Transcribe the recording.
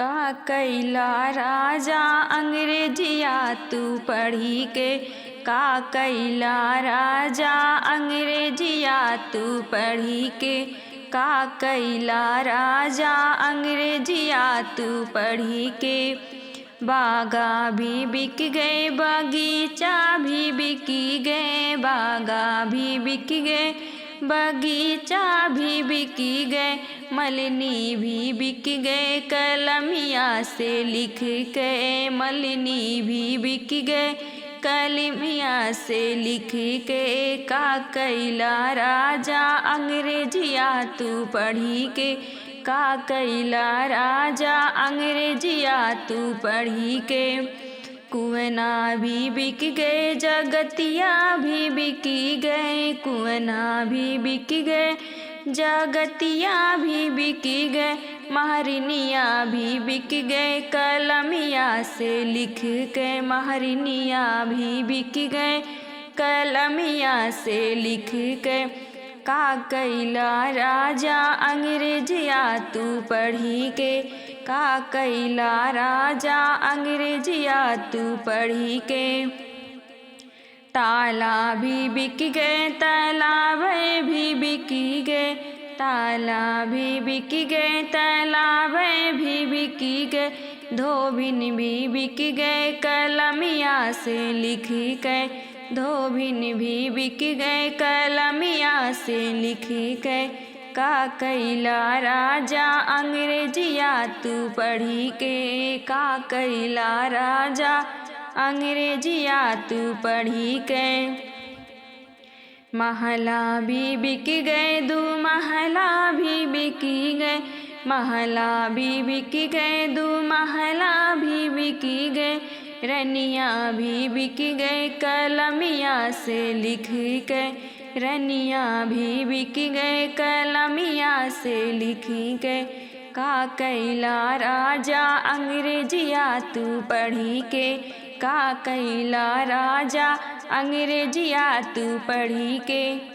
का कैला राजा अंग्रेजिया तू पढ़ी के। का कैला राजा अंग्रेजिया तू पढ़ी के। का कैला राजा अंग्रेजिया तू पढ़ी के। बागा भी बिक गए बगीचा भी बिकी गए। बागा भी बिक गए बगीचा भी बिकी गए। मलिनी भी बिक गए कलमिया से लिख के। मलिनी भी बिक गए कलमिया से लिख के। का कैला राजा अंग्रेजिया तू पढ़ी के। का कैला राजा अंग्रेजिया तू पढ़ी के। कुआना भी बिक गए जगतिया भी बिकी गए। कुआना भी बिक गए जगतिया भी बिकी गए। महरनिया भी बिक गए कलमिया से लिख के। महरनिया भी बिक गए कलमिया से लिख के। का कैला राजा अंग्रेजिया तू पढ़ी के। का कैला राजा अंग्रेजिया तू पढ़ी के। ताला भी बिक गए तालाब भी बिकी गए। ताला भी बिक गए तालाब भी बिकी गए। धोबिन भी बिक गए कलमिया से लिख के। धोबिन भी बिक गए कलमिया से लिख के। का कैला राजा अंग्रेजिया तू पढ़ी के। का कैला राजा अंग्रेजिया तू पढ़ी के। महला भी बिक गए दू महला भी बिकी गए। महला भी बिक गए दू महला भी बिकी गए। रनिया भी बिक गए कलमिया से लिख के। रनिया भी बिक गए कलमिया से लिख के। का कैला राजा अंग्रेजिया तू पढ़ी के। का कैला राजा अंग्रेजिया तू पढ़ी के।